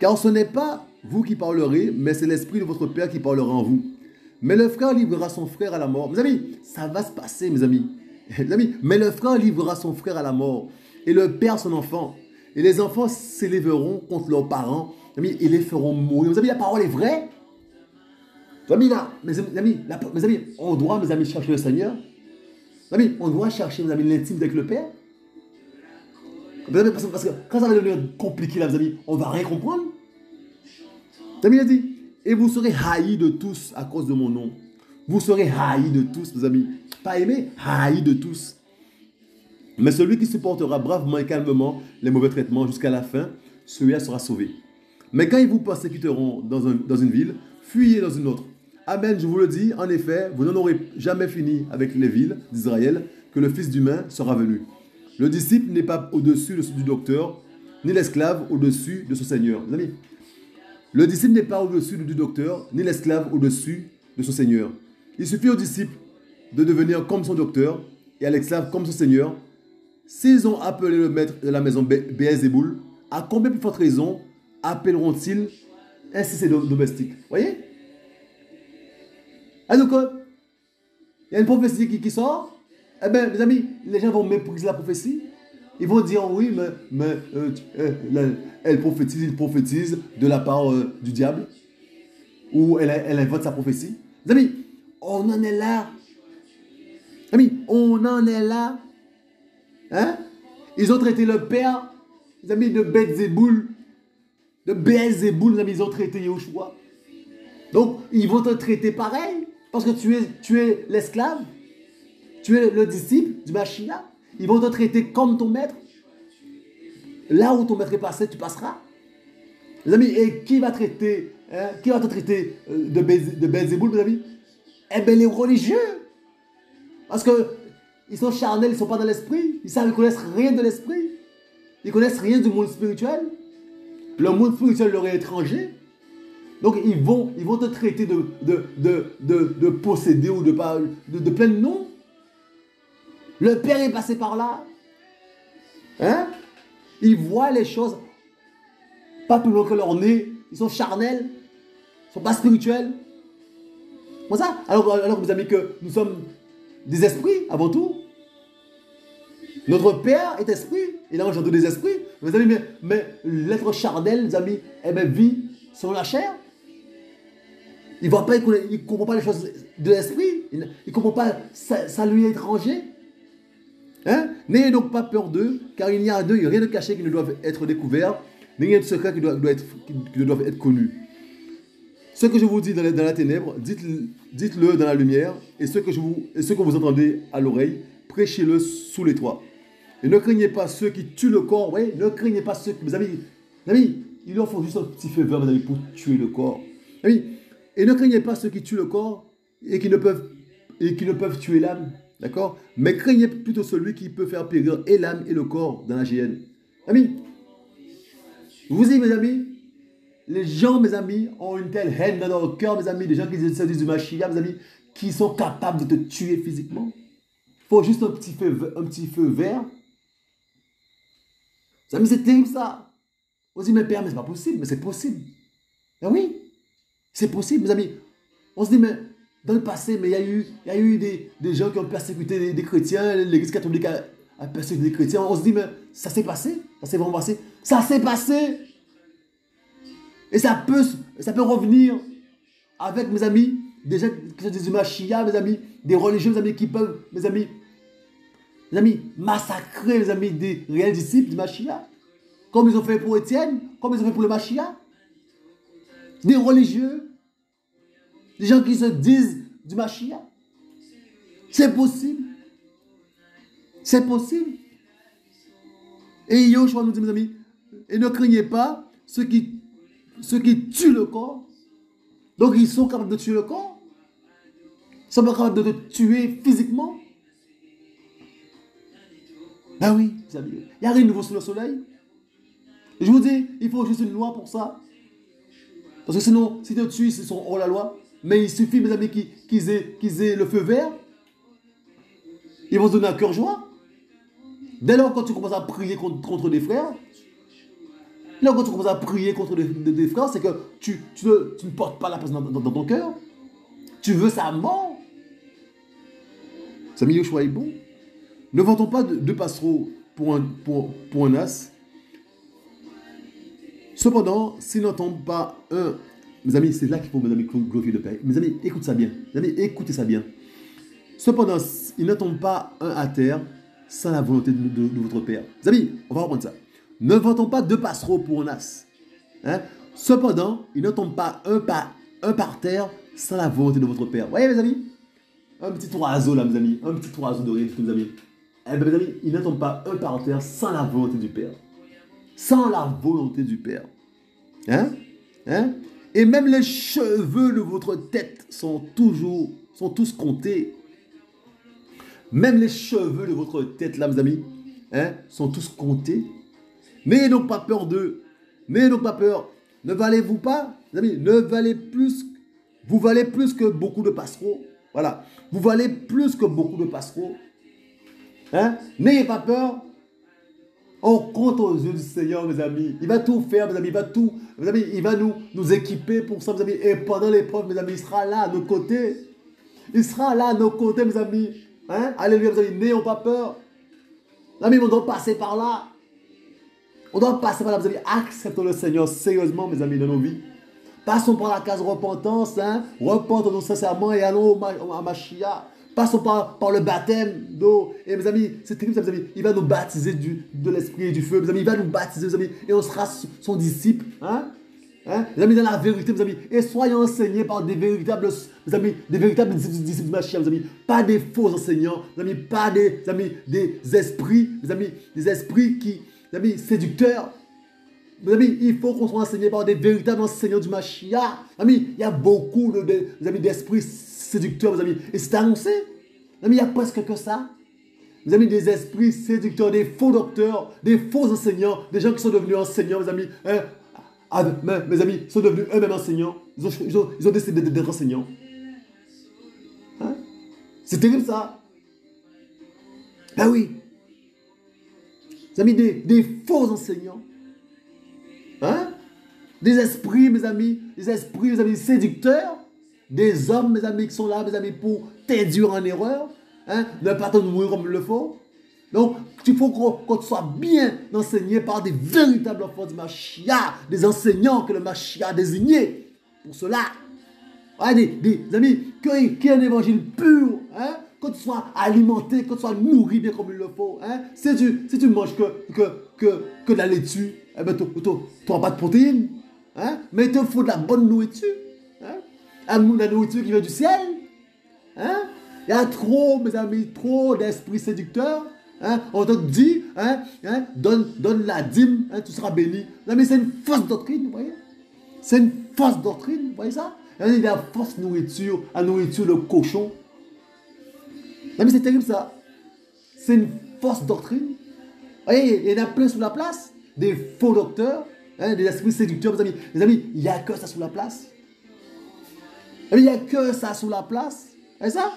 Car ce n'est pas vous qui parlerez, mais c'est l'esprit de votre Père qui parlera en vous. Mais le frère livrera son frère à la mort. Mes amis, ça va se passer, mes amis. Mes amis, mais le frère livrera son frère à la mort. Et le père son enfant. Et les enfants s'élèveront contre leurs parents. Mes amis, et les feront mourir. Mes amis, la parole est vraie. Mes amis, là, mes amis, on doit, mes amis, chercher le Seigneur. Mes amis, on doit chercher, mes amis, l'intime avec le Père. Parce que quand ça va devenir compliqué, là, mes amis, on ne va rien comprendre. Mes amis, il a dit, et vous serez haïs de tous à cause de mon nom. Vous serez haïs de tous, mes amis. Pas aimés, haïs de tous. Mais celui qui supportera bravement et calmement les mauvais traitements jusqu'à la fin, celui-là sera sauvé. Mais quand ils vous persécuteront dans une ville, fuyez dans une autre. Amen, je vous le dis, en effet, vous n'en aurez jamais fini avec les villes d'Israël que le Fils d'humain sera venu. Le disciple n'est pas au-dessus du docteur, ni l'esclave au-dessus de son Seigneur. Mes amis, le disciple n'est pas au-dessus du docteur, ni l'esclave au-dessus de son Seigneur. Il suffit au disciple de devenir comme son docteur et à l'esclave comme son Seigneur. S'ils ont appelé le maître de la maison Béelzéboul, à combien plus forte raison appelleront-ils ainsi ses domestiques? Vous voyez? Ah, donc, il y a une prophétie qui sort. Eh bien, mes amis, les gens vont mépriser la prophétie. Ils vont dire, oui, mais elle prophétise, il prophétise de la part du diable. Ou elle invente sa prophétie. Mes amis, on en est là. Amis, on en est là. Hein? Ils ont traité le père, les amis, de Béelzéboul. De Béelzéboul, les amis, ils ont traité Yahushua. Donc, ils vont te traiter pareil. Parce que tu es l'esclave. Tu es le disciple du Mashiach. Ils vont te traiter comme ton maître. Là où ton maître est passé, tu passeras. Les amis, et qui va te traiter de Béelzéboul, mes amis? Eh bien, les religieux. Parce qu'ils sont charnels, ils ne sont pas dans l'esprit. Ils ne connaissent rien de l'esprit. Ils ne connaissent rien du monde spirituel. Le monde spirituel leur est étranger. Donc, ils vont te traiter de possédé ou de plein de noms. Le Père est passé par là. Hein? Ils voient les choses pas plus loin que leur nez. Ils sont charnels. Ils ne sont pas spirituels. Comment ça? Alors, mes amis, que nous sommes des esprits avant tout. Notre Père est esprit. Il a engendré des esprits. Mes amis, mais l'être charnel, mes amis, vit selon la chair. Il ne comprend pas les choses de l'esprit. Il ne comprend pas ça lui est étranger. Hein? N'ayez donc pas peur d'eux, car il n'y a d'eux rien de caché qui ne doive être découvert, ni rien de secret qui ne doivent être connu. Ce que je vous dis dans la ténèbre, dites-le dans la lumière, et ce que vous entendez à l'oreille, prêchez-le sous les toits. Et ne craignez pas ceux qui tuent le corps. Oui, ne craignez pas ceux qui... Mes amis, il leur faut juste un petit feu vert, mes amis, pour tuer le corps. Amis, et ne craignez pas ceux qui tuent le corps et qui ne peuvent tuer l'âme. D'accord? Mais craignez plutôt celui qui peut faire périr et l'âme et le corps dans la géhenne. Amis, vous dites, mes amis, les gens, mes amis, ont une telle haine dans leur cœur, mes amis, des gens qui disent du Mashiach, mes amis, qui sont capables de te tuer physiquement. Il faut juste un petit feu vert. Mes amis, c'est terrible ça. On se dit, mais Père, mais c'est pas possible, mais c'est possible. Ben oui, c'est possible, mes amis. On se dit, mais dans le passé, mais il y a eu des gens qui ont persécuté des chrétiens, l'Église catholique a persécuté des chrétiens. On se dit, mais ça s'est passé, ça s'est vraiment passé. Ça s'est passé. Et ça peut revenir avec, mes amis, des gens qui sont des Mashiach, mes amis, des religieux, mes amis, qui peuvent, mes amis, massacrer, mes amis, des réels disciples du Mashiach. Comme ils ont fait pour Étienne, comme ils ont fait pour le Mashiach. Des religieux, des gens qui se disent du Mashiach. C'est possible. C'est possible. Et Yoshua nous dit, mes amis, et ne craignez pas ceux qui tuent le corps. Donc ils sont capables de tuer le corps. Ils sont capables de te tuer physiquement. Ben oui, mes amis, il n'y a rien de nouveau sous le soleil. Et je vous dis, il faut juste une loi pour ça. Parce que sinon, si tu tues, ils sont hors la loi. Mais il suffit, mes amis, qu'ils aient le feu vert. Ils vont se donner un cœur joie. Dès lors, quand tu commences à prier contre des frères, quand tu commences à prier contre des frères, c'est que tu ne portes pas la personne dans ton cœur. Tu veux sa mort. Sami Yoshua est bon. Ne vantons pas deux passereaux pour un as. Cependant, s'ils n'entendent pas un... Mes amis, c'est là qu'il faut, mes amis, glorifier le Père. Mes amis, écoutez ça bien. Mes amis, écoutez ça bien. Cependant, ils ne tombent pas un à terre sans la volonté de votre Père. Mes amis, on va reprendre ça. Ne vantons pas deux passereaux pour un as. Hein? Cependant, ils ne tombent pas un par terre sans la volonté de votre Père. Vous voyez, mes amis? Un petit oiseau, là, mes amis. Un petit oiseau de rien, mes amis. Eh bien, mes amis, ils ne tombent pas un par terre sans la volonté du Père. Sans la volonté du Père. Hein? Hein? Et même les cheveux de votre tête sont tous comptés. Même les cheveux de votre tête, là, mes amis, hein, sont tous comptés. N'ayez donc pas peur d'eux. N'ayez donc pas peur. Ne valez-vous pas, mes amis, vous valez plus que beaucoup de passereaux. Voilà. Vous valez plus que beaucoup de passereaux. Hein? N'ayez pas peur. On compte aux yeux du Seigneur, mes amis. Il va tout faire, mes amis. Il va nous équiper pour ça, mes amis. Et pendant l'épreuve, mes amis, il sera là à nos côtés. Il sera là à nos côtés, mes amis. Hein? Alléluia, mes amis. N'ayons pas peur. Mes amis, on doit passer par là. On doit passer par là, mes amis. Acceptons le Seigneur sérieusement, mes amis, dans nos vies. Passons par la case repentance. Hein? Repentons-nous sincèrement et allons à Mashiach. Passons par le baptême d'eau. Et mes amis, c'est terrible, mes amis. Il va nous baptiser de l'esprit et du feu. Mes amis, il va nous baptiser, mes amis. Et on sera son disciple. Hein? Hein? Mes amis, dans la vérité, mes amis. Et soyons enseignés par des véritables disciples de Mashiach, mes amis. Pas des faux enseignants. Mes amis, pas des esprits. Mes amis, des esprits qui, mes amis, séducteurs. Mes amis, il faut qu'on soit enseigné par des véritables enseignants du Mashiach. Mes amis, il y a beaucoup d'esprits séducteurs, mes amis. Et c'est annoncé. Mes amis, il y a presque que ça. Mes amis, des esprits séducteurs, des faux docteurs, des faux enseignants, des gens qui sont devenus enseignants, mes amis. Hein? Mes amis, sont devenus eux-mêmes enseignants. ils ont décidé d'être enseignants. Hein? C'est terrible ça. Ben oui. Mes amis, des faux enseignants. Hein? Des esprits, mes amis, séducteurs. Des hommes, mes amis, qui sont là, mes amis, pour t'induire en erreur. Hein? Ne pas te nourrir comme il le faut. Donc, il faut qu'on soit bien enseigné par des véritables enfants du Mashiach, des enseignants que le Mashiach a désignés pour cela. Ouais, des amis, qui est un évangile pur, hein? Que tu sois alimenté, que tu sois nourri bien comme il le faut. Hein? Si tu manges que de la laitue, eh ben, tu n'auras pas de protéines. Hein? Mais il te faut de la bonne nourriture. Hein? La nourriture qui vient du ciel. Hein? Il y a trop, mes amis, trop d'esprits séducteurs. Hein? On te dit, donne la dîme, hein, tu seras béni. Non, mais c'est une fausse doctrine, vous voyez? C'est une fausse doctrine, vous voyez ça? Il y a la fausse nourriture, la nourriture de cochon. Non, mais c'est terrible ça. C'est une fausse doctrine. Vous voyez, il y en a plein sous la place. Des faux docteurs, hein, des esprits séducteurs, mes amis. Les amis, il n'y a que ça sous la place. Il n'y a que ça sous la place. C'est ça?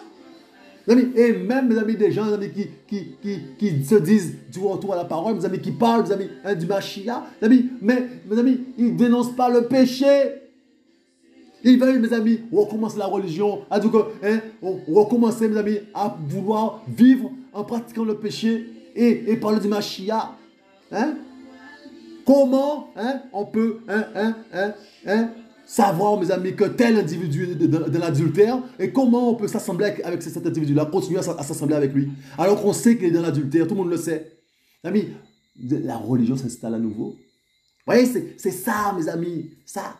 Et même, mes amis, des gens, mes amis, qui se disent du retour à la parole, mes amis, qui parlent, mes amis, hein, du Mashiach, mes amis, mais, mes amis, ils ne dénoncent pas le péché. Ils veulent, mes amis, recommencer la religion, hein, recommencer, mes amis, à vouloir vivre en pratiquant le péché et parler du Mashiach. Hein? Comment, hein, on peut, savoir, mes amis, que tel individu est de l'adultère et comment on peut s'assembler avec cet individu-là, continuer à s'assembler avec lui, alors qu'on sait qu'il est dans l'adultère, tout le monde le sait. Amis, la religion s'installe à nouveau. Vous voyez, c'est ça, mes amis, ça.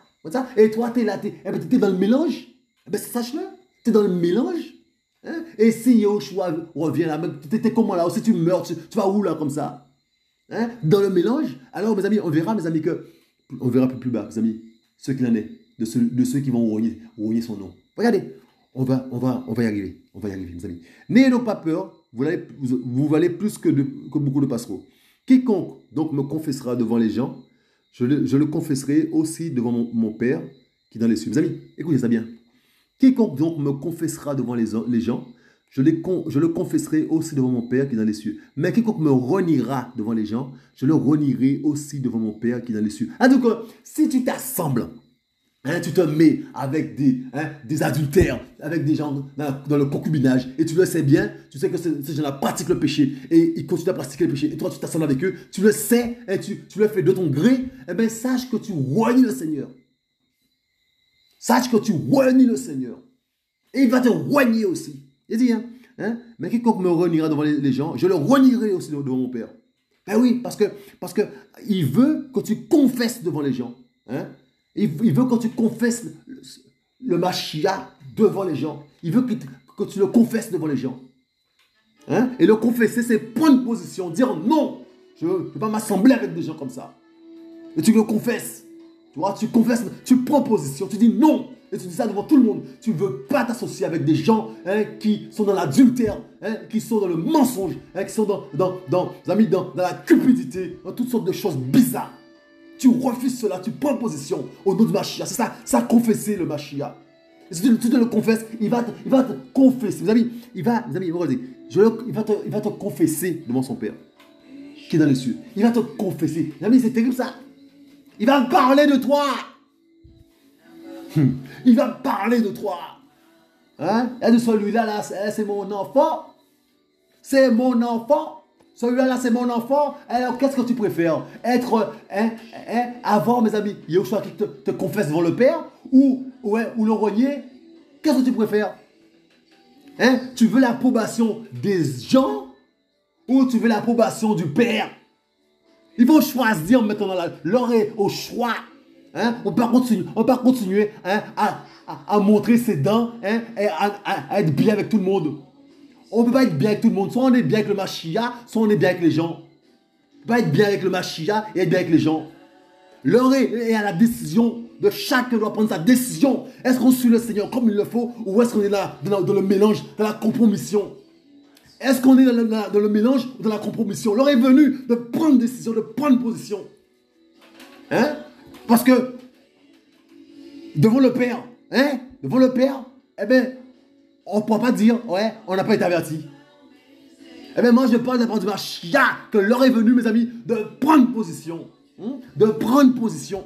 Et toi, tu es là, tu es dans le mélange. Eh ben, sache-le, tu es dans le mélange. Hein? Et si Yahushua revient là, tu es comment là? Ou si tu meurs, tu vas où là comme ça? Hein? Dans le mélange. Alors, mes amis, on verra, mes amis, on verra plus bas, mes amis, ce qu'il en est, de ceux qui vont rogner son nom. Regardez, on va y arriver. On va y arriver, mes amis. N'ayez donc pas peur, vous valez plus que beaucoup de passereaux. Quiconque donc me confessera devant les gens, je le confesserai aussi devant mon Père qui est dans les cieux. Mes amis, écoutez ça bien. Quiconque donc me confessera devant les gens, je le confesserai aussi devant mon Père qui est dans les cieux. Mais quiconque me reniera devant les gens, je le renierai aussi devant mon Père qui est dans les cieux. En tout cas, si tu t'assembles, hein, tu te mets avec des adultères, avec des gens dans le concubinage, et tu le sais bien, tu sais que ces gens-là pratiquent le péché, et ils continuent à pratiquer le péché, et toi tu t'assembles avec eux, tu le sais, et tu le fais de ton gré, eh bien sache que tu renies le Seigneur. Sache que tu renies le Seigneur. Et il va te renier aussi. Il dit, hein, mais quiconque me reniera devant les gens, je le renierai aussi devant mon Père. Ben oui, parce que il veut que tu confesses devant les gens. Hein. Il veut que tu confesses le Mashiach devant les gens. Il veut que tu le confesses devant les gens. Hein? Et le confesser, c'est prendre position, dire non, je ne veux pas m'assembler avec des gens comme ça. Et tu le confesses. Tu vois, tu confesses, tu prends position, tu dis non. Et tu dis ça devant tout le monde. Tu ne veux pas t'associer avec des gens, hein, qui sont dans l'adultère, hein, qui sont dans le mensonge, hein, qui sont dans la cupidité, dans toutes sortes de choses bizarres. Tu refuses cela, tu prends position au nom du Mashiach. C'est ça confesser le Mashiach. Et si tu te le confesses, il va te confesser. Mes amis, il va te confesser devant son Père qui est dans les cieux. Il va te confesser. Mes amis, c'est terrible ça. Il va parler de toi. Il va parler de toi. Hein? Et de celui-là, là, c'est mon enfant. C'est mon enfant. Celui-là, là, c'est mon enfant. Alors, qu'est-ce que tu préfères? Avoir, mes amis, Yahushua qui te confesse devant le Père ou le renier? Qu'est-ce que tu préfères? Hein? Tu veux l'approbation des gens ou tu veux l'approbation du Père? Ils vont choisir maintenant, l'heure est au choix. Hein? On ne peut pas continuer, hein, à montrer ses dents, hein, et à être bien avec tout le monde. On ne peut pas être bien avec tout le monde. Soit on est bien avec le Mashiach, soit on est bien avec les gens. On ne peut pas être bien avec le Mashiach et être bien avec les gens. L'heure est à la décision de chacun doit prendre sa décision. Est-ce qu'on suit le Seigneur comme il le faut ou est-ce qu'on est là dans le mélange, dans la compromission? Est-ce qu'on est dans le mélange ou dans la compromission? L'heure est venue de prendre décision, de prendre position. Hein? Parce que devant le Père, hein, devant le Père, eh bien, on ne pourra pas dire, ouais, on n'a pas été averti. Eh bien, moi, je parle d'un du Mashiach, que l'heure est venue, mes amis, de prendre position. De prendre position.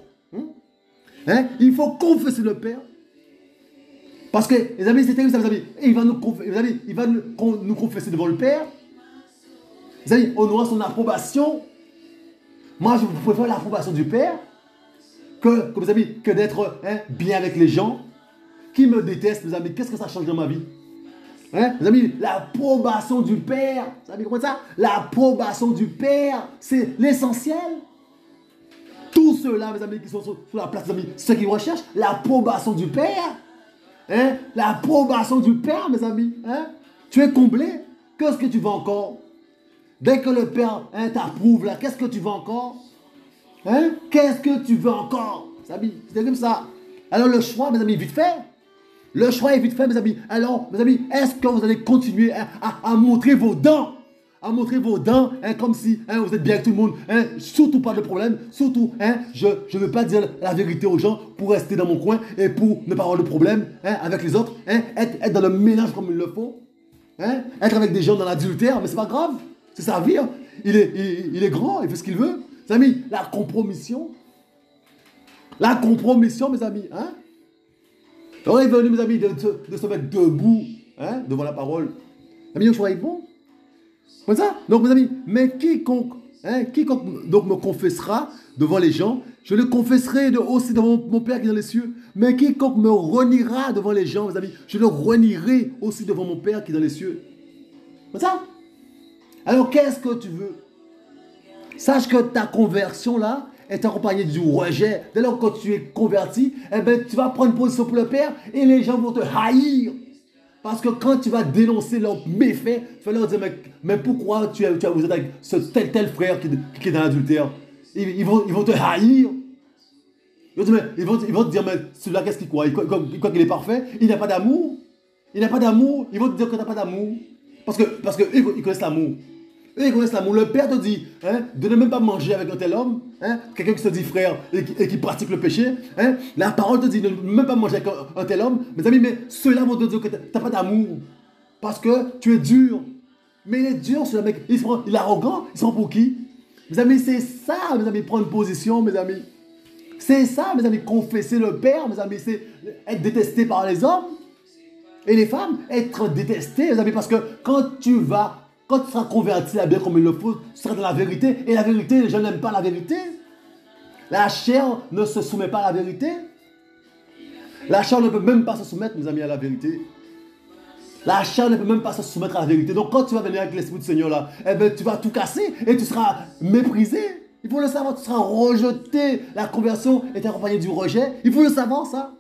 Hein? Il faut confesser le Père. Parce que, les amis, c'est terrible, ça, mes amis. Il va nous confesser devant le Père. Les amis, on aura son approbation. Moi, je préfère l'approbation du Père que mes amis, que d'être bien avec les gens qui me détestent, mes amis. Qu'est-ce que ça change dans ma vie? Hein? Les amis, l'approbation du Père. Vous savez comment ça? L'approbation du Père, c'est l'essentiel. Tous ceux-là, mes amis, qui sont sur la place, mes amis, ceux qui recherchent l'approbation du Père. Hein? L'approbation du Père, mes amis. Hein? Tu es comblé. Qu'est-ce que tu veux encore? Dès que le Père t'approuve, là, qu'est-ce que tu veux encore? Hein? Qu'est-ce que tu veux encore? Mes amis, c'est comme ça. Alors le choix, mes amis, vite fait. Le choix est vite fait, mes amis. Alors, mes amis, est-ce que vous allez continuer à montrer vos dents? À montrer vos dents, comme si vous êtes bien avec tout le monde. Surtout pas de problème. Surtout, je ne veux pas dire la vérité aux gens pour rester dans mon coin et pour ne pas avoir de problème avec les autres. Être dans le ménage comme il le faut. Être avec des gens dans l'adultère, mais c'est pas grave. C'est sa vie. Il est grand, il fait ce qu'il veut. Mes amis, la compromission. La compromission, mes amis. Alors, il est venu, mes amis, de se mettre debout devant la parole. Mes amis, le choix est bon. Comme ça. Donc, mes amis, mais quiconque donc me confessera devant les gens, je le confesserai aussi devant mon Père qui est dans les cieux. Mais quiconque me reniera devant les gens, mes amis, je le renierai aussi devant mon Père qui est dans les cieux. Comme ça. Alors, qu'est-ce que tu veux? Sache que ta conversion, là, est accompagnée du rejet. Dès lors que tu es converti, eh ben, tu vas prendre position pour le Père et les gens vont te haïr. Parce que quand tu vas dénoncer leurs méfaits, tu vas leur dire, mais pourquoi vous êtes avec ce tel frère qui est dans l'adultère? Ils vont te haïr. Ils vont te dire, mais celui-là, qu'est-ce qu'il croit? Il croit qu'il est parfait? Il n'a pas d'amour. Il n'a pas d'amour. Ils vont te dire que tu n'as pas d'amour. Parce que ils connaissent l'amour. Eux, ils connaissent l'amour. Le Père te dit de ne même pas manger avec un tel homme, quelqu'un qui se dit frère et qui pratique le péché. La parole te dit de ne même pas manger avec un tel homme. Mes amis, mais ceux-là vont te dire que tu n'as pas d'amour. Parce que tu es dur. Mais il est dur, ce mec. Il est arrogant. Il se prend pour qui? Mes amis, c'est ça, mes amis, prendre position, mes amis. C'est ça, mes amis, confesser le Père, mes amis, c'est être détesté par les hommes et les femmes, être détesté, mes amis, parce que quand tu seras converti là bien comme il le faut, tu seras dans la vérité. Et la vérité, les gens n'aiment pas la vérité. La chair ne se soumet pas à la vérité. La chair ne peut même pas se soumettre, mes amis, à la vérité. La chair ne peut même pas se soumettre à la vérité. Donc quand tu vas venir avec l'Esprit du Seigneur là, eh ben, tu vas tout casser et tu seras méprisé. Il faut le savoir, tu seras rejeté. La conversion est accompagnée du rejet. Il faut le savoir, ça.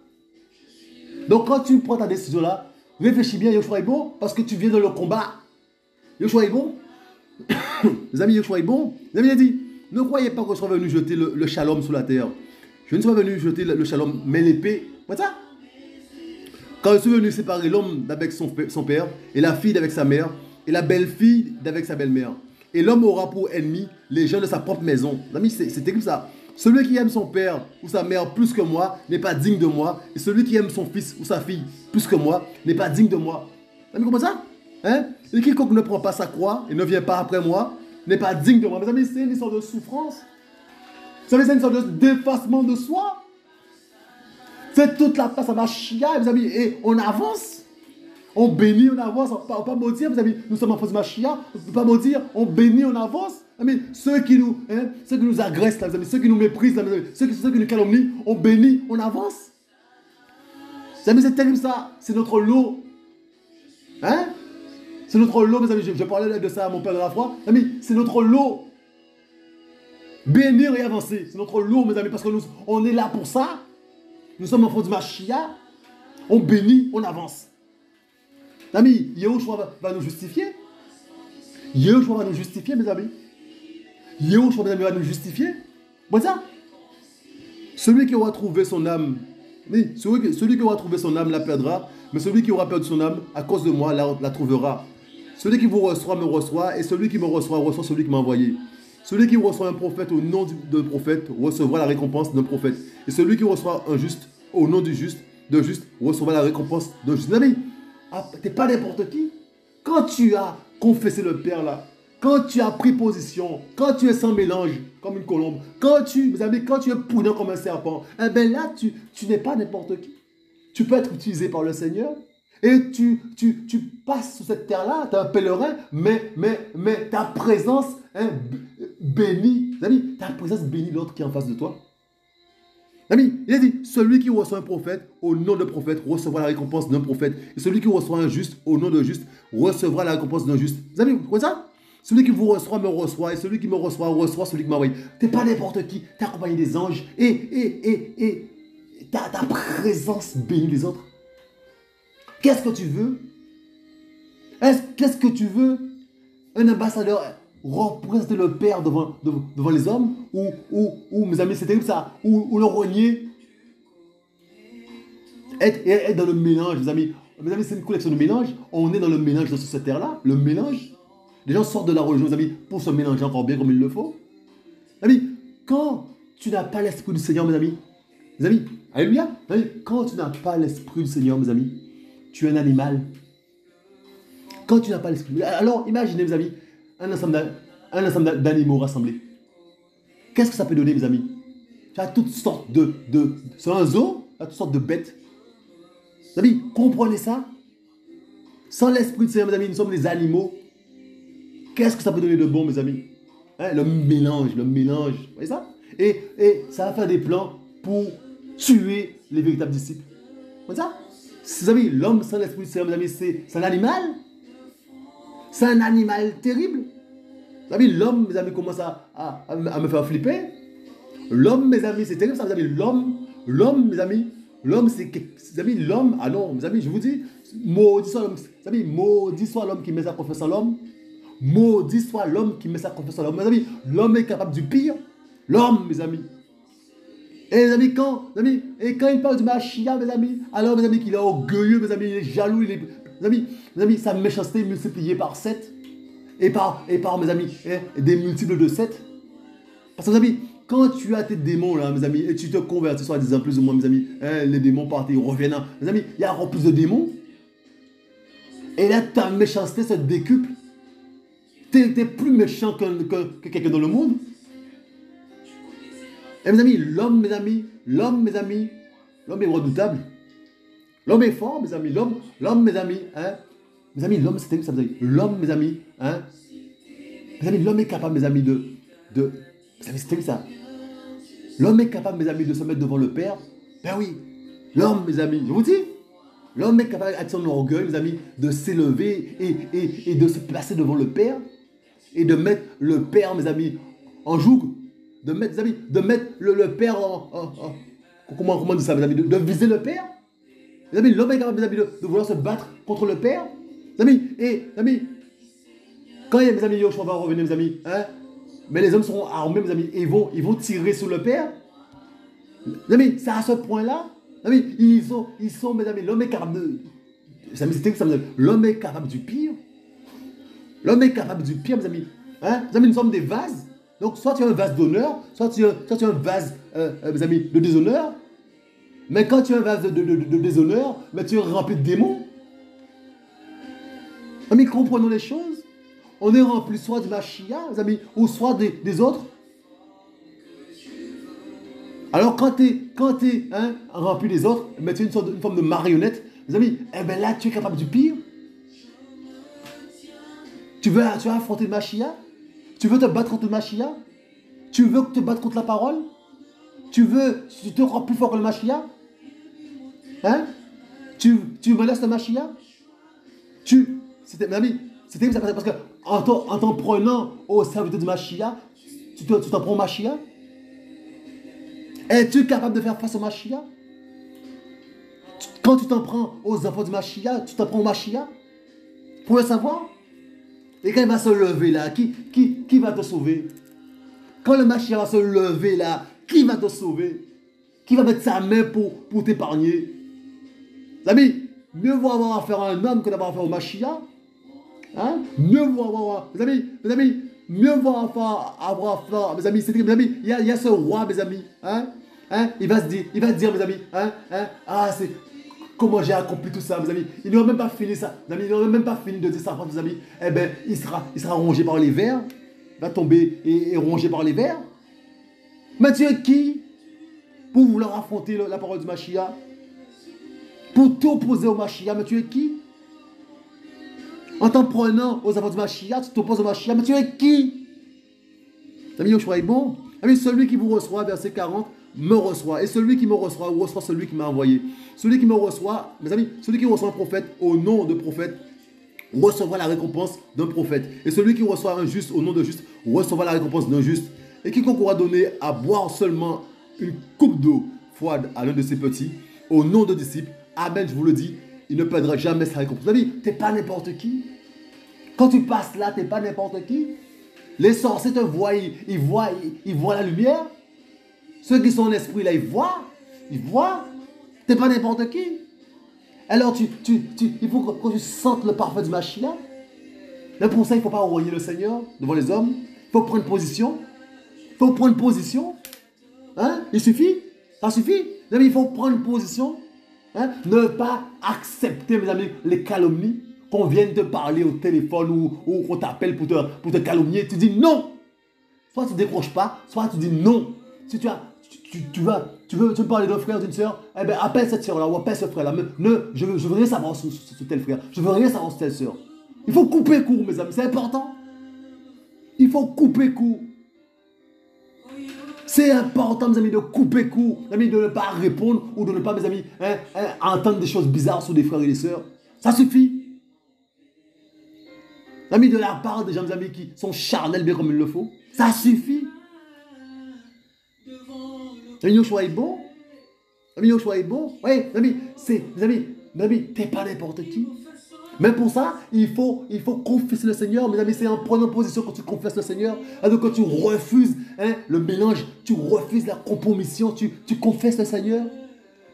Donc quand tu prends ta décision là, réfléchis bien, Yoshua est bon, parce que tu viens dans le combat. Yoshua est bon. Les amis, Yoshua est bon. Les amis, il a dit, ne croyez pas que je sois venu jeter le shalom sur la terre. Je ne suis pas venu jeter le shalom, mais l'épée. Voilà ça. Quand je suis venu séparer l'homme d'avec son père, et la fille d'avec sa mère, et la belle-fille d'avec sa belle-mère. Et l'homme aura pour ennemi les gens de sa propre maison. Les amis, c'est terrible ça. Celui qui aime son père ou sa mère plus que moi n'est pas digne de moi. Et celui qui aime son fils ou sa fille plus que moi n'est pas digne de moi. Vous amis, comment ça? Et quiconque ne prend pas sa croix et ne vient pas après moi n'est pas digne de moi. Mes amis, c'est une histoire de souffrance. Vous savez, c'est une histoire de dépassement de soi. C'est toute la place à Mashiach, mes amis. Et on avance. On bénit, on avance. On ne peut pas maudire, mes amis. Nous sommes en face de Mashiach. On ne peut pas maudire. On bénit, on avance. Amis, ceux qui nous agressent, là, mes amis, ceux qui nous méprisent, là, mes amis, ceux qui nous calomnient, on bénit, on avance. Mes amis, c'est terrible ça. C'est notre lot. C'est notre lot, mes amis. Je parlais de ça à mon père de la foi. Amis, c'est notre lot. Bénir et avancer. C'est notre lot, mes amis, parce que on est là pour ça. Nous sommes enfants du Mashiach. On bénit, on avance. Amis, Yehoshua va nous justifier. Yehoshua va nous justifier, mes amis. Yehoshua, mes amis, va nous justifier. Voilà ça. Celui qui aura trouvé son âme, oui, celui qui aura trouvé son âme la perdra, mais celui qui aura perdu son âme, à cause de moi, la trouvera. Celui qui vous reçoit me reçoit, et celui qui me reçoit reçoit celui qui m'a envoyé. Celui qui reçoit un prophète au nom d'un prophète recevra la récompense d'un prophète. Et celui qui reçoit un juste au nom du juste, de juste recevra la récompense de juste. Mes amis, t'es pas n'importe qui. Quand tu as confessé le Père là, quand tu as pris position, quand tu es sans mélange comme une colombe, mes amis, quand tu es prudent comme un serpent, eh bien là, tu n'es pas n'importe qui. Tu peux être utilisé par le Seigneur et tu passes sur cette terre-là, tu es un pèlerin, mais ta présence bénit, mes amis, ta présence bénit l'autre qui est en face de toi. Ami, il a dit, celui qui reçoit un prophète au nom de prophète recevra la récompense d'un prophète. Et celui qui reçoit un juste au nom de juste recevra la récompense d'un juste. Vous avez compris ça? Celui qui vous reçoit me reçoit et celui qui me reçoit reçoit celui qui m'a envoyé. Tu n'es pas n'importe qui, tu es accompagné des anges et ta présence bénit les autres. Qu'est-ce que tu veux? Qu'est-ce que tu veux? Un ambassadeur représenter le Père devant les hommes ou mes amis, c'est terrible ça, ou le renier, être dans le mélange, mes amis. Mes amis, c'est une collection de mélange. On est dans le mélange de cette terre-là, le mélange. Les gens sortent de la religion, mes amis, pour se mélanger encore bien comme il le faut. Mes amis, quand tu n'as pas l'esprit du Seigneur, mes amis, alléluia, mes amis, quand tu n'as pas l'esprit du Seigneur, mes amis, tu es un animal. Quand tu n'as pas l'esprit, alors imaginez, mes amis, un ensemble d'animaux rassemblés. Qu'est-ce que ça peut donner, mes amis? Tu as toutes sortes c'est un zoo, tu as toutes sortes de bêtes. Mes amis, comprenez ça? Sans l'esprit du Seigneur, mes amis, nous sommes des animaux. Qu'est-ce que ça peut donner de bon, mes amis? Le mélange, vous voyez ça? Et ça va faire des plans pour tuer les véritables disciples. Vous voyez ça? Mes amis, l'homme sans l'esprit du Seigneur, mes amis, c'est un animal. C'est un animal terrible. Vous savez, l'homme, mes amis, commence à me faire flipper. L'homme, mes amis, c'est terrible ça, mes amis. L'homme, mes amis, l'homme, ah non, mes amis, je vous dis, maudit soit l'homme, mes amis, maudit soit l'homme qui met sa confiance en l'homme. Maudit soit l'homme qui met sa confiance en l'homme. Mes amis, l'homme est capable du pire. L'homme, mes amis. Et mes amis, quand il parle du Mashiach, mes amis, alors, mes amis, qu'il est orgueilleux, mes amis, il est jaloux, mes amis, sa méchanceté est multipliée par 7. Et par, mes amis, des multiples de 7. Parce que, mes amis, quand tu as tes démons, là, mes amis, et tu te convertis, soit disant plus ou moins, mes amis, les démons partent, ils reviennent. Mes amis, il y a encore plus de démons. Et là, ta méchanceté se décuple. Tu es plus méchant que quelqu'un dans le monde. Et mes amis, l'homme est redoutable. L'homme est fort, mes amis. L'homme, mes amis, mes amis, l'homme, c'est terrible, ça, mes amis. L'homme, mes amis, mes amis, l'homme est capable, mes amis, mes amis, c'est terrible, ça. L'homme est capable, mes amis, de se mettre devant le Père. Ben oui, l'homme, mes amis, je vous dis, l'homme est capable, avec son orgueil, mes amis, de s'élever et de se placer devant le Père et de mettre le Père, mes amis, en joug. De mettre, mes amis, le Père comment on dit ça, mes amis, de viser le Père. Mes amis, l'homme est capable, mes amis, de vouloir se battre contre le Père. Mes amis, mes amis, quand il y a, mes amis, Yoshua va revenir, mes amis, mais les hommes seront armés, mes amis, et ils vont tirer sur le Père. Mes amis, c'est à ce point-là. Mes amis, ils sont, mes amis, l'homme est capable de... Mes amis, c'est ça, mes amis. L'homme est capable du pire. L'homme est capable du pire, mes amis. Mes amis, nous sommes des vases. Donc, soit tu as un vase d'honneur, soit tu as un vase, mes amis, de déshonneur. Mais quand tu as un vase de déshonneur, mais tu es rempli de démons. Amis, comprenons les choses. On est rempli soit du Mashiach, mes amis, ou soit des autres. Alors, quand tu es rempli des autres, mais tu es une forme de marionnette, mes amis, eh bien là, tu es capable du pire. Tu veux affronter le Mashiach? Tu veux te battre contre le Mashiach? Tu veux te battre contre la parole? Tu te crois plus fort que le Mashiach? Tu menaces le Mashiach? Mes amis, c'était parce que en t'en prenant au serviteur du Mashiach, tu t'en prends au Mashiach? Es-tu capable de faire face au Mashiach? Quand tu t'en prends aux enfants du Mashiach, tu t'en prends au Mashiach? Pour le savoir? Et quand il va se lever là, qui va te sauver? Quand le Mashiach va se lever là, qui va te sauver? Qui va mettre sa main pour t'épargner? Les amis, mieux vaut avoir affaire à un homme que d'avoir affaire au Mashiach. Mieux vaut avoir... Mes amis, mieux vaut avoir affaire... Mes amis, mes amis, il y a ce roi, mes amis. il va se dire, mes amis, ah, c'est comment j'ai accompli tout ça, mes amis. Il n'aura même pas fini ça, mes amis. Il n'aura même pas fini de dire ça, mes amis. Eh bien, il sera rongé par les vers. Il va tomber et rongé par les vers. Mais tu es qui pour vouloir affronter la parole du Mashiach? Pour t'opposer au Mashiach, mais tu es qui? En t'en prenant aux avant du Mashiach, tu t'opposes au Mashiach, mais tu es qui? Mes amis, Yoshua est bon. Mes amis, celui qui vous reçoit, verset 40, me reçoit. Et celui qui me reçoit celui qui m'a envoyé. Celui qui me reçoit, mes amis, celui qui reçoit un prophète au nom de prophète, recevra la récompense d'un prophète. Et celui qui reçoit un juste au nom de juste, recevra la récompense d'un juste. Et quiconque aura donné à boire seulement une coupe d'eau froide à l'un de ses petits, au nom de disciples, amen, je vous le dis, il ne perdra jamais sa récompense. Mes amis, tu n'es pas n'importe qui. Quand tu passes là, tu n'es pas n'importe qui. Les sorciers te voient, ils voient la lumière. Ceux qui sont en esprit là, ils voient. Tu n'es pas n'importe qui. Alors il faut que tu sentes le parfum du Mashiach. Mais pour ça, il ne faut pas envoyer le Seigneur devant les hommes. Il faut prendre position. Hein? Il suffit. Ça suffit. Il faut prendre une position. Hein? Ne pas accepter, mes amis, les calomnies. Qu'on vienne te parler au téléphone ou qu'on t'appelle pour te calomnier. Tu dis non. Soit tu ne décroches pas, soit tu dis non. Si tu veux me parler d'un frère, d'une soeur, eh bien appelle cette soeur-là ou appelle ce frère-là. Je veux rien savoir sur tel frère. Je veux rien savoir sur telle soeur. Il faut couper court, mes amis. C'est important. Il faut couper court. C'est important, mes amis, de couper court. Mes amis, de ne pas répondre ou de ne pas, mes amis, entendre des choses bizarres sur des frères et des sœurs. Ça suffit. Mes amis, de la part des gens, mes amis, qui sont charnels bien comme il le faut. Ça suffit. Mes Yoshua est bon. Mes Yoshua est bon. Oui, mes amis, t'es pas n'importe qui. Mais pour ça, il faut confesser le Seigneur. Mes amis, c'est en prenant position quand tu confesses le Seigneur. Alors quand tu refuses le mélange, tu refuses la compromission, tu confesses le Seigneur.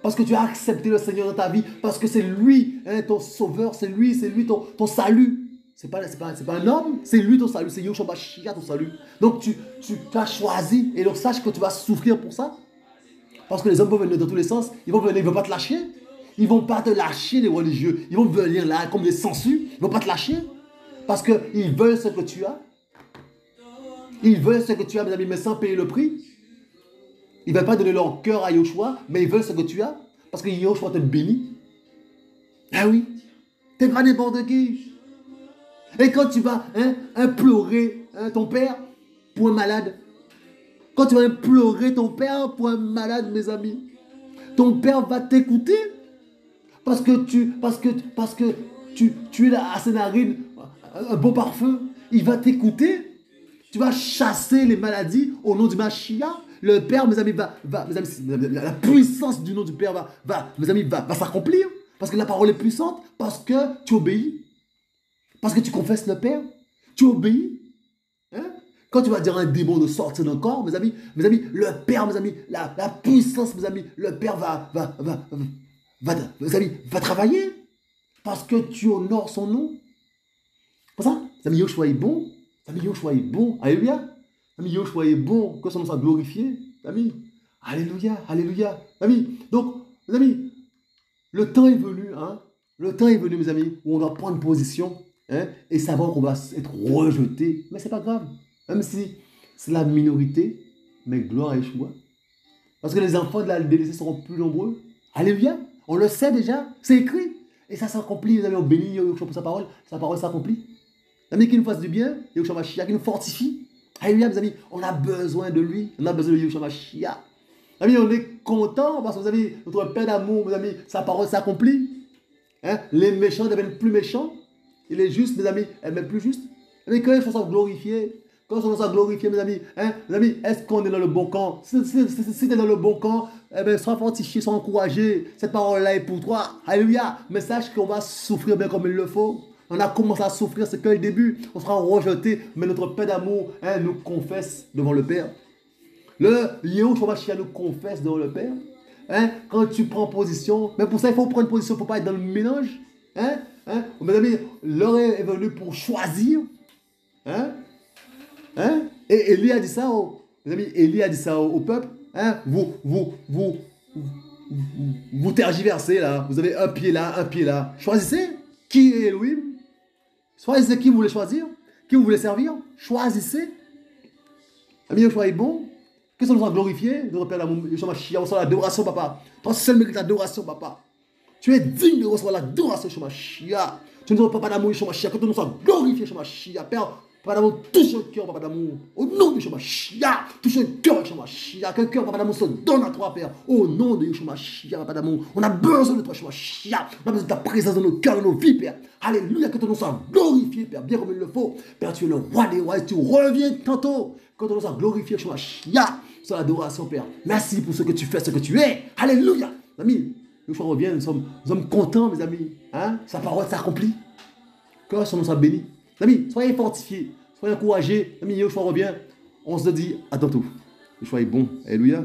Parce que tu as accepté le Seigneur dans ta vie. Parce que c'est lui ton sauveur, c'est lui ton salut. C'est pas un homme, c'est lui ton salut, c'est Yoshua Mashiach ton salut. Donc tu as choisi, et donc sache que tu vas souffrir pour ça. Parce que les hommes vont venir dans tous les sens, ils vont pas te lâcher. Ils ne vont pas te lâcher, les religieux. Ils vont venir là comme des sangsues. Ils ne vont pas te lâcher. Parce qu'ils veulent ce que tu as. Ils veulent ce que tu as, mes amis, mais sans payer le prix. Ils ne veulent pas donner leur cœur à Yoshua, mais ils veulent ce que tu as. Parce que Yoshua te bénit. Ah oui. Tu n'es pas n'importe qui. Et quand tu vas implorer ton père pour un malade, quand tu vas implorer ton père pour un malade, mes amis, ton père va t'écouter. Parce que tu es là à ses narines, un bon parfum. Il va t'écouter. Tu vas chasser les maladies au nom du Mashiach. Le Père, mes amis, la puissance du nom du Père va s'accomplir. Parce que la parole est puissante. Parce que tu obéis. Parce que tu confesses le Père. Tu obéis. Quand tu vas dire à un démon de sortir d'un corps, mes amis, le Père, mes amis, la puissance, mes amis, le Père va travailler. Parce que tu honores son nom. Pour ça, mes amis, Yoshua est bon. Mes amis, Yoshua est bon. Alléluia. Mes amis, Yoshua est bon. Que son nom soit glorifié. Mes amis, alléluia, alléluia. Mes amis, donc, mes amis, le temps est venu, le temps est venu, mes amis, où on doit prendre position, et savoir qu'on va être rejeté. Mais c'est pas grave. Même si c'est la minorité, mais gloire à Yeshua. Parce que les enfants de la délaissée seront plus nombreux. Alléluia. On le sait déjà. C'est écrit. Et ça s'accomplit. Les amis, on bénit Yeshua pour sa parole. Sa parole s'accomplit. Les amis, qui nous fasse du bien. Yeshua Mashiach, qui nous fortifie. Alléluia, mes amis. On a besoin de lui. On a besoin de Yeshua Mashiach. Les amis, on est content parce que, vous avez notre Père d'amour, mes amis, sa parole s'accomplit. Les méchants deviennent plus méchants. Et les justes, mes amis, elles deviennent plus justes. Mais quand ils sont glorifiés, quand on soit glorifié, mes amis, est-ce qu'on est dans le bon camp? Si tu es dans le bon camp, sois fortifié, sois encouragé. Cette parole-là est pour toi. Alléluia. Mais sache qu'on va souffrir bien comme il le faut. On a commencé à souffrir, c'est que le début. On sera rejeté, mais notre Père d'amour nous confesse devant le Père. Le Yahushua Mashiach nous confesse devant le Père. Quand tu prends position, mais pour ça, il faut prendre position, il ne faut pas être dans le mélange. Mes amis, l'heure est venue pour choisir. Et Élie a dit ça, mes amis, Élie a dit ça au peuple. hein, vous tergiversez là. Vous avez un pied là, un pied là. Choisissez qui est Elohim. Choisissez qui vous voulez choisir, qui vous voulez servir. Choisissez. Ami, le choix est bon. Que ça nous soit glorifié, nous repère l'amour, Yeshua Mashiach, on reçoit l'adoration, papa. Toi seul mérite l'adoration, papa. Tu es digne de recevoir l'adoration, Yeshua Mashiach. Tu nous papa d'amour, Yeshua Mashiach, que nous sois glorifiés, Yeshua Mashiach. Père, papa d'amour, touche le cœur, papa d'amour. Au nom de Yeshua Mashiach, touche le cœur, Yeshua Mashiach. Que le cœur, papa d'amour, se donne à toi, Père. Au nom de Yeshua Mashiach, papa d'amour. On a besoin de toi, Yeshua Mashiach. On a besoin de ta présence dans nos cœurs, dans nos vies, Père. Alléluia, que ton nom soit glorifié, Père, bien comme il le faut. Père, tu es le roi des rois et tu reviens tantôt. Que ton nom soit glorifié, Yeshua Mashiach. Sur l'adoration, Père. Merci pour ce que tu fais, ce que tu es. Alléluia. Amis, le choix revient, nous sommes contents, mes amis. Hein? Sa parole s'accomplit. Que son nom soit béni. Amis, soyez fortifiés, soyez encouragés. Amis, le choix revient. On se dit à tantôt. Le choix est bon. Alléluia.